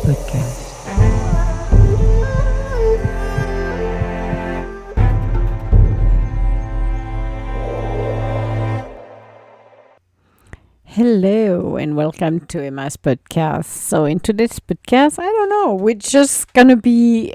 Podcast. Hello and welcome to Emma's podcast. So, in today's podcast, I don't know, we're just gonna be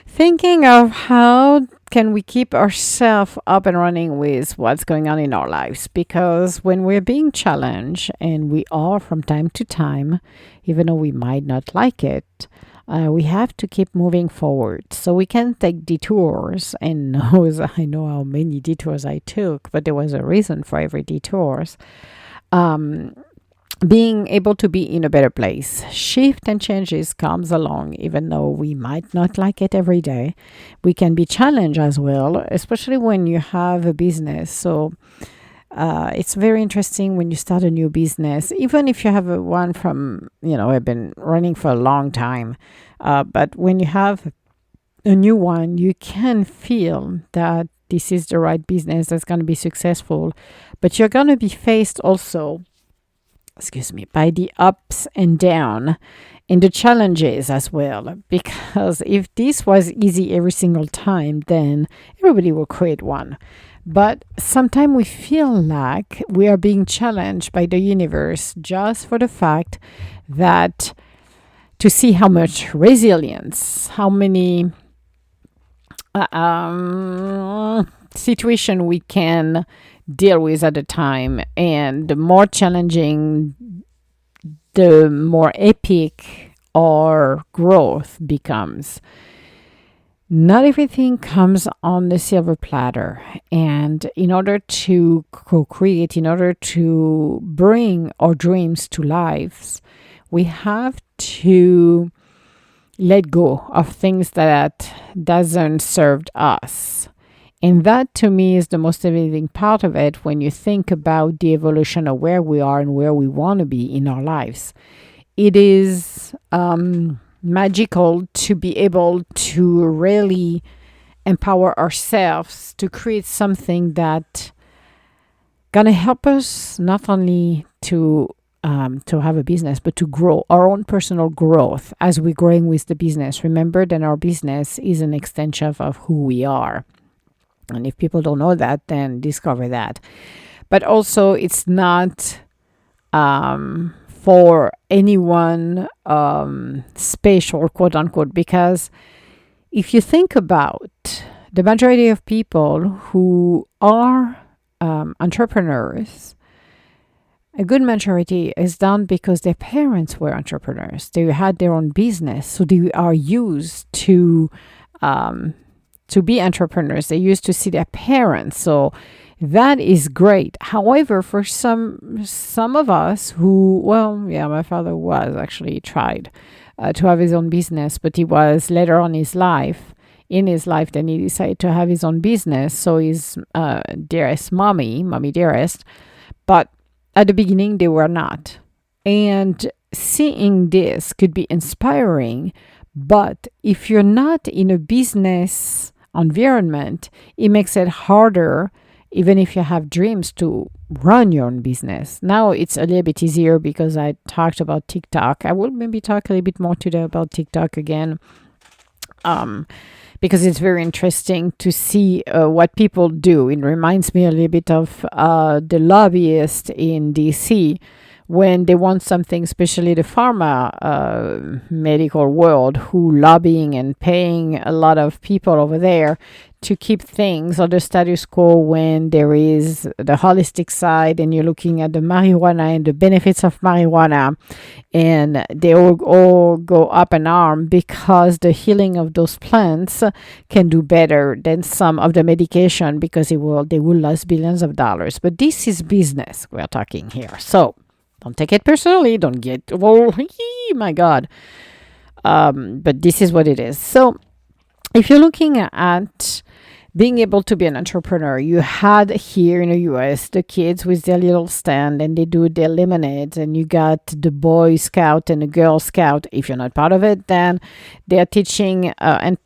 thinking of how can we keep ourselves up and running with what's going on in our lives, because when we're being challenged, and we are from time to time, even though we might not like it, we have to keep moving forward. So we can take detours, and I know how many detours I took, but there was a reason for every detours. Um, Being able to be in a better place. Shift and changes comes along, even though we might not like it every day. We can be challenged as well, especially when you have a business. So it's very interesting when you start a new business, even if you have a one from, have been running for a long time. But when you have a new one, you can feel that this is the right business that's going to be successful. But you're going to be faced also, by the ups and down and the challenges as well. Because if this was easy every single time, then everybody will create one. But sometimes we feel like we are being challenged by the universe just for the fact that to see how much resilience, how many situation we can deal with at a time, and the more challenging, the more epic our growth becomes. Not everything comes on the silver platter, and in order to co-create, in order to bring our dreams to life, we have to let go of things that doesn't serve us. And that to me is the most amazing part of it when you think about the evolution of where we are and where we want to be in our lives. It is magical to be able to really empower ourselves to create something that gonna help us not only to have a business, but to grow our own personal growth as we're growing with the business. Remember that our business is an extension of who we are. And if people don't know that, then discover that. But also, it's not for anyone special, quote unquote, because if you think about the majority of people who are entrepreneurs, a good majority is done because their parents were entrepreneurs. They had their own business, so they are used to be entrepreneurs. They used to see their parents. So that is great. However, for some of us who, my father was actually tried to have his own business, but he was later on in his life, then he decided to have his own business. So his dearest mommy dearest, but at the beginning they were not. And seeing this could be inspiring, but if you're not in a business environment, it makes it harder, even if you have dreams, to run your own business. Now it's a little bit easier because I talked about TikTok. I will maybe talk a little bit more today about TikTok again, because it's very interesting to see what people do. It reminds me a little bit of the lobbyists in DC when they want something, especially the pharma medical world, who lobbying and paying a lot of people over there to keep things on the status quo, when there is the holistic side and you're looking at the marijuana and the benefits of marijuana, and they all go up and arm because the healing of those plants can do better than some of the medication, because they will lose billions of dollars. But this is business we're talking here. So don't take it personally. Don't get, my God. But this is what it is. So if you're looking at being able to be an entrepreneur, you had here in the US the kids with their little stand and they do their lemonades, and you got the Boy Scout and the Girl Scout. If you're not part of it, then they're teaching and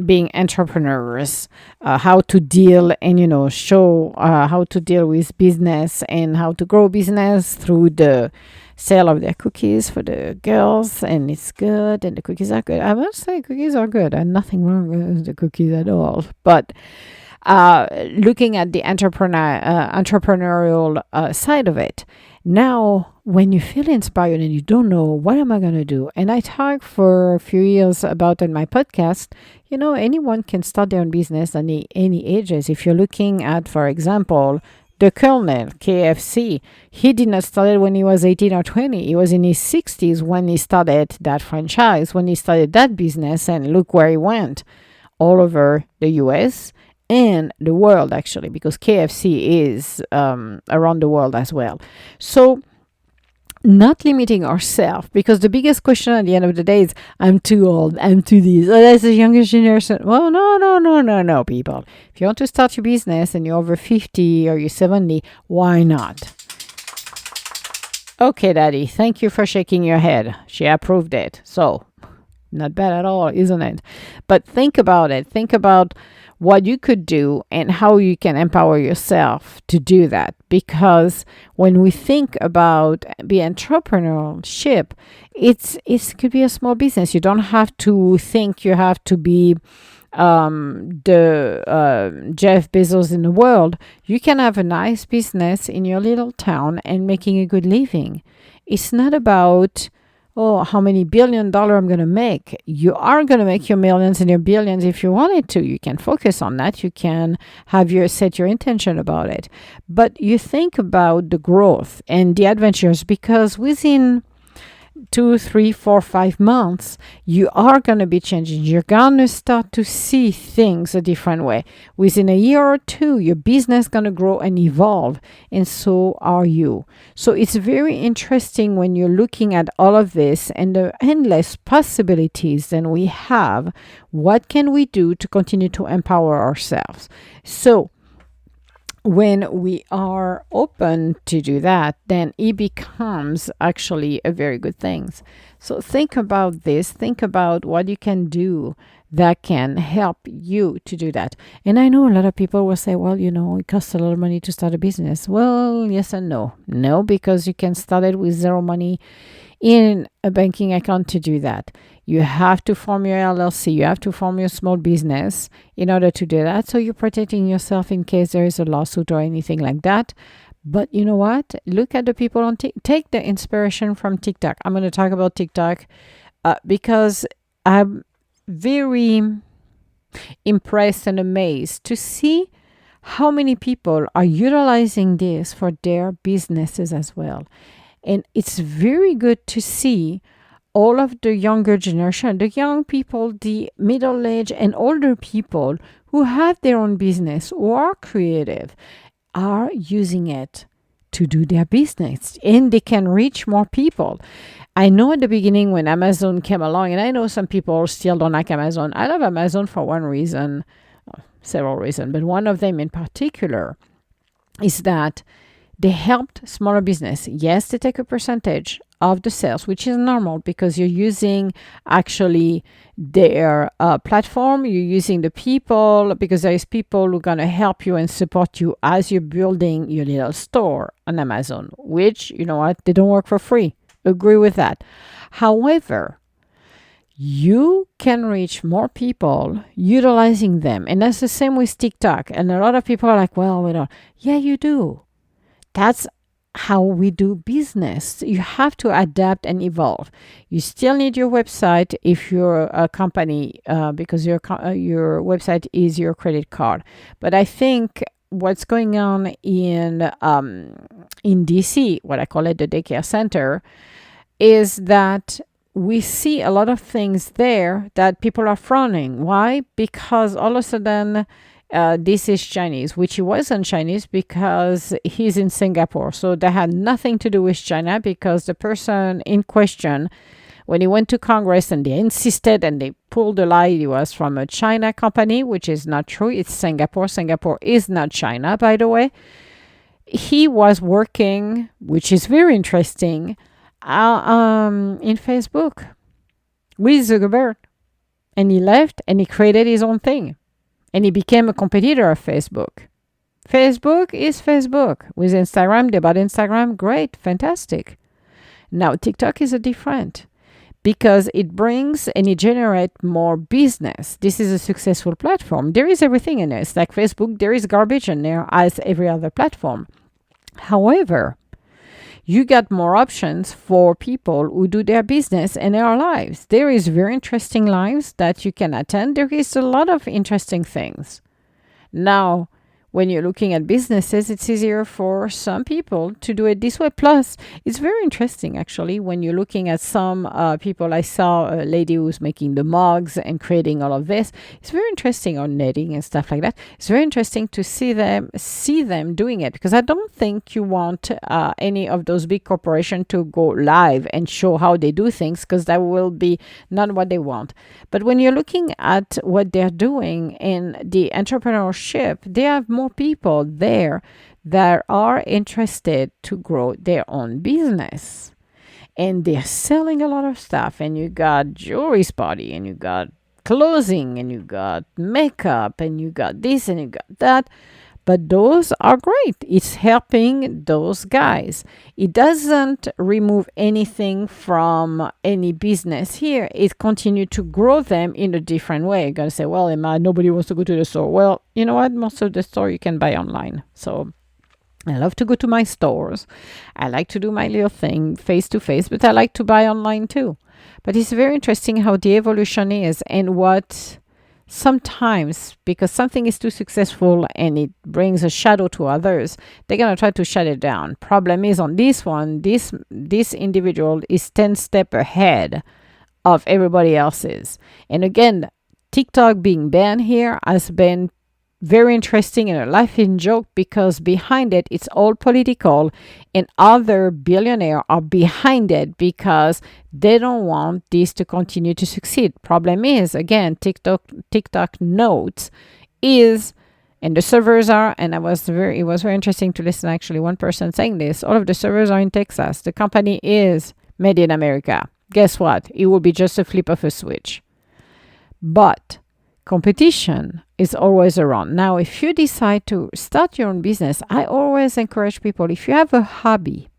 being entrepreneurs, how to deal and show how to deal with business and how to grow business through the sale of their cookies for the girls, and it's good, and the cookies are good. I must say, cookies are good, and nothing wrong with the cookies at all. But looking at the entrepreneurial side of it, now when you feel inspired and you don't know what am I going to do, and I talked for a few years about in my podcast, anyone can start their own business at any ages. If you're looking at, for example, the Colonel, KFC, he did not start it when he was 18 or 20. He was in his 60s when he started that franchise, when he started that business, and look where he went, all over the US and the world, actually, because KFC is around the world as well. So not limiting ourselves, because the biggest question at the end of the day is, I'm too old, I'm too this, oh, that's the younger generation. Well, no, people. If you want to start your business and you're over 50 or you're 70, why not? Okay, Daddy, thank you for shaking your head. She approved it. So, not bad at all, isn't it? But think about it. Think about what you could do and how you can empower yourself to do that. Because when we think about the entrepreneurship, it could be a small business. You don't have to think you have to be the Jeff Bezos in the world. You can have a nice business in your little town and making a good living. It's not about how many $1 billion I'm going to make. You are going to make your millions and your billions if you wanted to. You can focus on that. You can set your intention about it. But you think about the growth and the adventures, because within 2, 3, 4, 5 months, you are going to be changing. You're going to start to see things a different way. Within a year or two, your business is going to grow and evolve, and so are you. So it's very interesting when you're looking at all of this and the endless possibilities that we have. What can we do to continue to empower ourselves? So when we are open to do that, then it becomes actually a very good thing. So think about this. Think about what you can do that can help you to do that. And I know a lot of people will say, well, it costs a lot of money to start a business. Well, yes and no. No, because you can start it with zero money in a banking account to do that. You have to form your LLC. You have to form your small business in order to do that. So you're protecting yourself in case there is a lawsuit or anything like that. But you know what? Look at the people on TikTok. Take the inspiration from TikTok. I'm going to talk about TikTok because I'm very impressed and amazed to see how many people are utilizing this for their businesses as well. And it's very good to see all of the younger generation, the young people, the middle-aged and older people who have their own business, who are creative, are using it to do their business, and they can reach more people. I know at the beginning when Amazon came along, and I know some people still don't like Amazon. I love Amazon for one reason, several reasons, but one of them in particular is that they helped smaller business. Yes, they take a percentage of the sales, which is normal because you're using actually their platform. You're using the people, because there is people who are going to help you and support you as you're building your little store on Amazon, which, you know what, they don't work for free. Agree with that. However, you can reach more people utilizing them. And that's the same with TikTok. And a lot of people are like, well, we don't. Yeah, you do. That's how we do business. You have to adapt and evolve. You still need your website if you're a company, because your website is your credit card. But I think what's going on in DC, what I call it the daycare center, is that we see a lot of things there that people are frowning. Why? Because all of a sudden, this is Chinese, which he wasn't Chinese because he's in Singapore. So that had nothing to do with China, because the person in question, when he went to Congress and they insisted and they pulled the lie, he was from a China company, which is not true. It's Singapore. Singapore is not China, by the way. He was working, which is very interesting, in Facebook with Zuckerberg. And he left and he created his own thing. And he became a competitor of Facebook. Facebook is Facebook. With Instagram, they bought Instagram. Great, fantastic. Now, TikTok is a different because it brings and it generates more business. This is a successful platform. There is everything in it. It's like Facebook, there is garbage in there as every other platform. However, you got more options for people who do their business and their lives. There is very interesting lives that you can attend. There is a lot of interesting things. Now, when you're looking at businesses, it's easier for some people to do it this way. Plus, it's very interesting actually when you're looking at some people. I saw a lady who's making the mugs and creating all of this. It's very interesting on knitting and stuff like that. It's very interesting to see them doing it because I don't think you want any of those big corporations to go live and show how they do things because that will be not what they want. But when you're looking at what they're doing in the entrepreneurship, they have more people there that are interested to grow their own business. And they're selling a lot of stuff. And you got jewelry party, and you got clothing, and you got makeup, and you got this, and you got that. But those are great. It's helping those guys. It doesn't remove anything from any business here. It continues to grow them in a different way. You're going to say, well, Emma, nobody wants to go to the store. Well, you know what? Most of the store you can buy online. So I love to go to my stores. I like to do my little thing face to face, but I like to buy online too. But it's very interesting how the evolution is and what sometimes because something is too successful and it brings a shadow to others, they're going to try to shut it down. Problem is on this one, this individual is 10 steps ahead of everybody else's. And again, TikTok being banned here has been very interesting and a laughing joke because behind it, it's all political and other billionaires are behind it because they don't want this to continue to succeed. Problem is, again, TikTok notes is, and the servers are, and it was very interesting to listen actually one person saying this, all of the servers are in Texas. The company is made in America. Guess what? It will be just a flip of a switch. But competition is always around. Now, if you decide to start your own business, I always encourage people, if you have a hobby,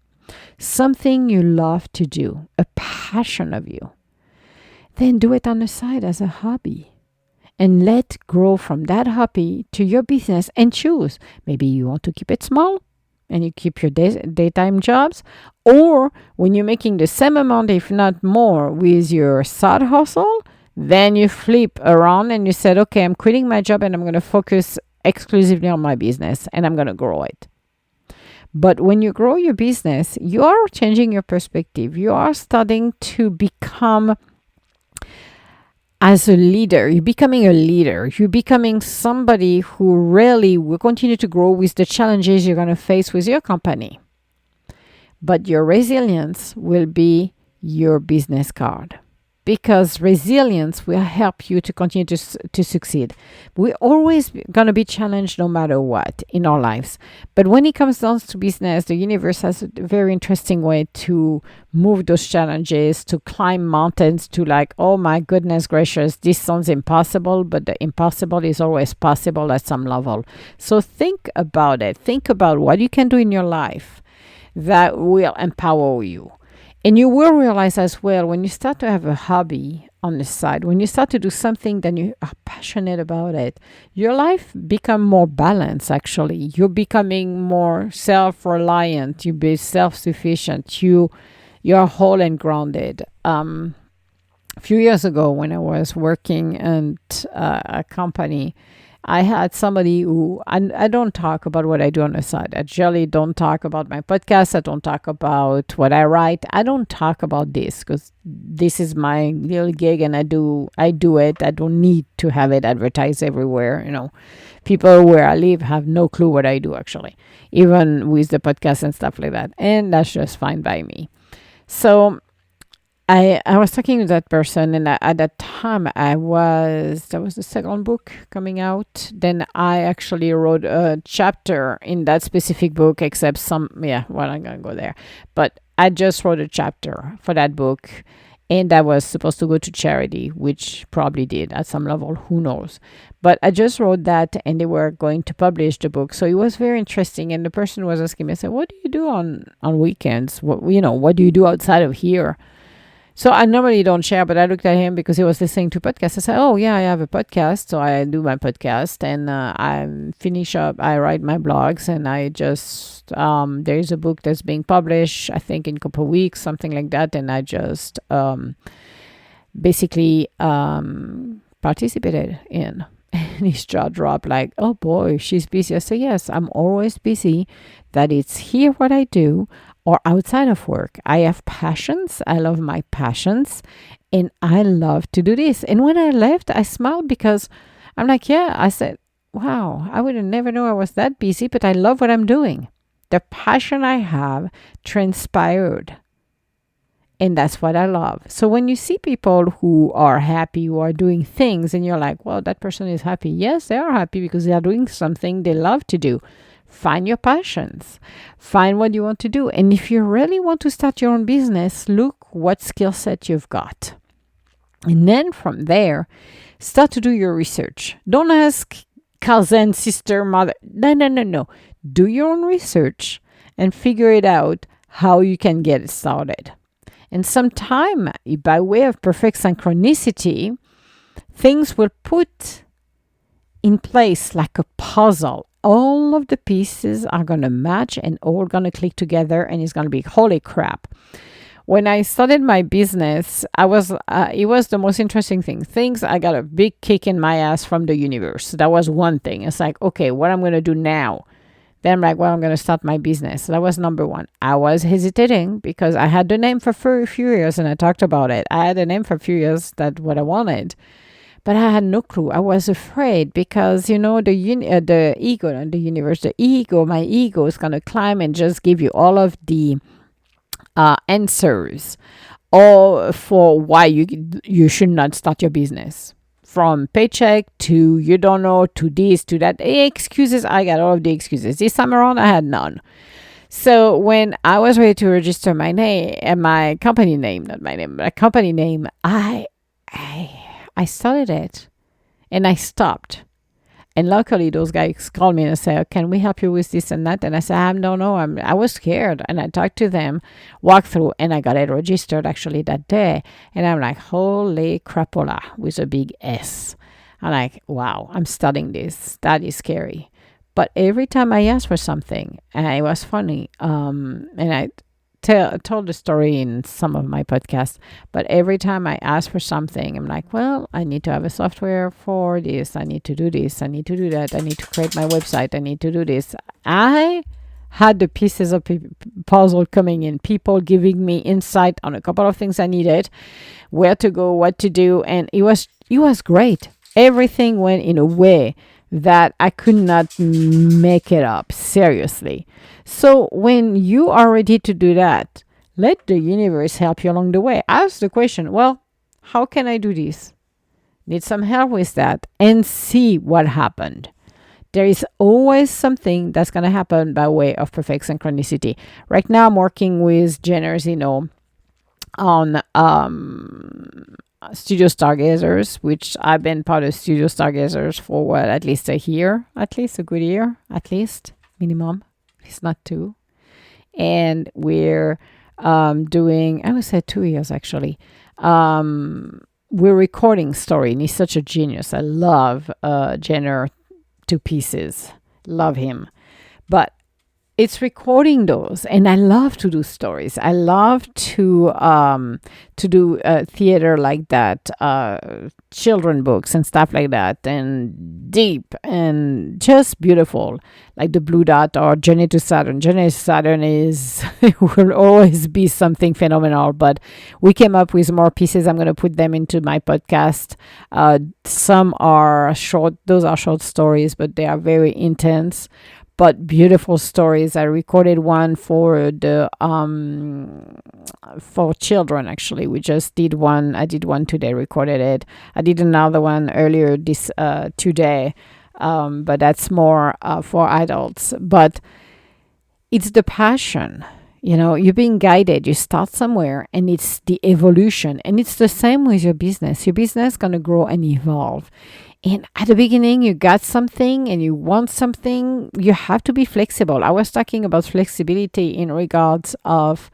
something you love to do, a passion of you, then do it on the side as a hobby and let grow from that hobby to your business and choose. Maybe you want to keep it small and you keep your daytime jobs, or when you're making the same amount, if not more, with your side hustle, then you flip around and you said, okay, I'm quitting my job and I'm going to focus exclusively on my business and I'm going to grow it. But when you grow your business, you are changing your perspective. You are starting to become as a leader. You're becoming a leader. You're becoming somebody who really will continue to grow with the challenges you're going to face with your company. But your resilience will be your business card. Because resilience will help you to continue to succeed. We're always going to be challenged no matter what in our lives. But when it comes down to business, the universe has a very interesting way to move those challenges, to climb mountains, to like, oh my goodness gracious, this sounds impossible, but the impossible is always possible at some level. So think about it. Think about what you can do in your life that will empower you. And you will realize as well, when you start to have a hobby on the side, when you start to do something that you are passionate about it, your life become more balanced, actually. You're becoming more self-reliant. You be self-sufficient. You're whole and grounded. A few years ago, when I was working at a company, I had somebody who, I don't talk about what I do on the side. I generally don't talk about my podcast. I don't talk about what I write. I don't talk about this because this is my little gig and I do it. I don't need to have it advertised everywhere. You know, people where I live have no clue what I do actually, even with the podcast and stuff like that. And that's just fine by me. So I was talking to that person, and at that time that was the second book coming out. Then I actually wrote a chapter in that specific book, except I'm gonna go there. But I just wrote a chapter for that book, And that was supposed to go to charity, which probably did at some level, who knows. But I just wrote that, and they were going to publish the book. So it was very interesting. And the person was asking me, I said, what do you do on weekends? What do you do outside of here? So I normally don't share, but I looked at him because he was listening to podcasts. I said, "Oh yeah, I have a podcast, so I do my podcast, and I finish up. I write my blogs, and I just there is a book that's being published. I think in a couple of weeks, something like that, and I just basically participated in." And his jaw dropped like, "Oh boy, she's busy." I said, "Yes, I'm always busy. That it's here what I do or outside of work. I have passions. I love my passions and I love to do this." And when I left, I smiled because I'm like, yeah, I said, wow, I would have never know I was that busy, but I love what I'm doing. The passion I have transpired. And that's what I love. So when you see people who are happy, who are doing things, and you're like, well, that person is happy. Yes, they are happy because they are doing something they love to do. Find your passions. Find what you want to do. And if you really want to start your own business, look what skill set you've got. And then from there, start to do your research. Don't ask cousin, sister, mother. No. Do your own research and figure it out how you can get it started. And sometime, by way of perfect synchronicity, things will put in place like a puzzle. All of the pieces are going to match and all going to click together, and it's going to be holy crap. When I started my business, it was the most interesting thing. I got a big kick in my ass from the universe. That was one thing. It's like, okay, what I'm going to do now? Then I'm like, well, I'm going to start my business. That was number one. I was hesitating because I had the name for a few years and I talked about it. I had a name for a few years, that's what I wanted. But I had no clue. I was afraid because, the ego and the universe, my ego is going to climb and just give you all of the answers or for why you should not start your business. From paycheck to you don't know to this to that. Excuses, I got all of the excuses. This time around, I had none. So when I was ready to register my name and my company name, not my name, my company name, I started it and I stopped. And luckily, those guys called me and said, "Can we help you with this and that?" And I said, "I don't know. I was scared." And I talked to them, walked through, and I got it registered actually that day. And I'm like, holy crapola, with a big S. I'm like, wow, I'm studying this. That is scary. But every time I asked for something, and it was funny, and I told the story in some of my podcasts, but every time I ask for something, I'm like, well, I need to have a software for this. I need to do this. I need to do that. I need to create my website. I need to do this. I had the pieces of puzzle coming in, people giving me insight on a couple of things I needed, where to go, what to do. And it was great. Everything went in a way that I could not make it up, seriously. So when you are ready to do that, let the universe help you along the way. Ask the question, well, how can I do this? Need some help with that and see what happened. There is always something that's going to happen by way of perfect synchronicity. Right now, I'm working with Jenner Zeno on Studio Stargazers, which I've been part of Studio Stargazers for at least a year, at least a good year, at least minimum. It's not two. And we're doing, I would say 2 years actually. We're recording story, and he's such a genius. I love Jenner to pieces. Love him. But it's recording those, and I love to do stories. I love to do theater like that, children books and stuff like that, and deep and just beautiful, like the Blue Dot or Journey to Saturn. Journey to Saturn will always be something phenomenal. But we came up with more pieces. I'm going to put them into my podcast. Some are short; those are short stories, but they are very intense. But beautiful stories. I recorded one for the for children. Actually, we just did one. I did one today. Recorded it. I did another one earlier this today, but that's more for adults. But it's the passion. You're being guided. You start somewhere and it's the evolution. And it's the same with your business. Your business is going to grow and evolve. And at the beginning, you got something and you want something, you have to be flexible. I was talking about flexibility in regards of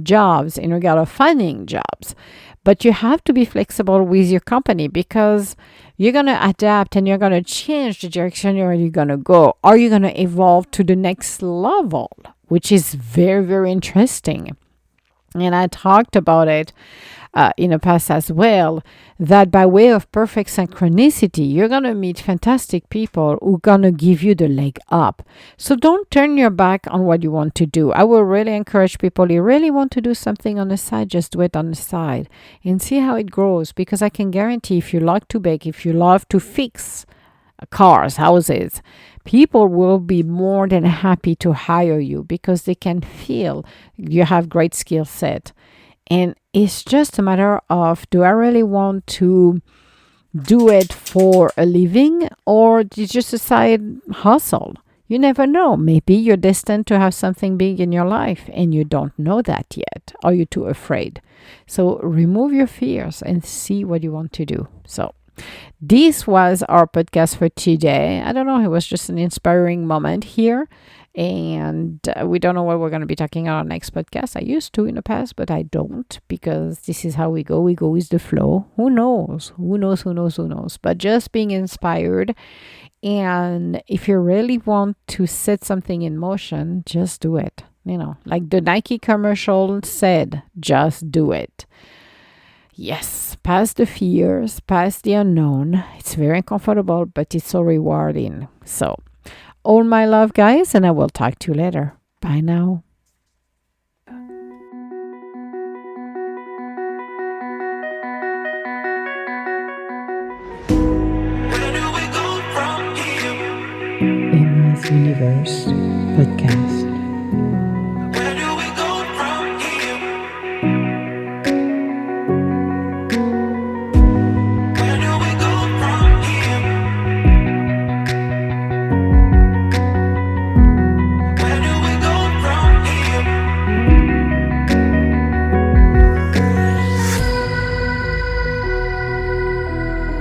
jobs, in regard of finding jobs. But you have to be flexible with your company because you're going to adapt and you're going to change the direction you're going to go. Or you're going to evolve to the next level, which is very, very interesting. And I talked about it in the past as well, that by way of perfect synchronicity, you're going to meet fantastic people who are going to give you the leg up. So don't turn your back on what you want to do. I will really encourage people, you really want to do something on the side, just do it on the side and see how it grows. Because I can guarantee if you like to bake, if you love to fix cars, houses, people will be more than happy to hire you because they can feel you have great skill set. And it's just a matter of, do I really want to do it for a living or it's just a side hustle? You never know. Maybe you're destined to have something big in your life and you don't know that yet. Are you too afraid? So remove your fears and see what you want to do. So this was our podcast for today. I don't know. It was just an inspiring moment here. And we don't know what we're going to be talking on our next podcast. I used to in the past, but I don't because this is how we go. We go with the flow. Who knows? Who knows? Who knows? Who knows? But just being inspired. And if you really want to set something in motion, just do it. Like the Nike commercial said, just do it. Yes, past the fears, past the unknown. It's very uncomfortable, but it's so rewarding. So, all my love, guys, and I will talk to you later. Bye now. Emma's Universe Podcast.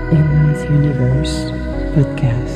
Emma's Universe Podcast.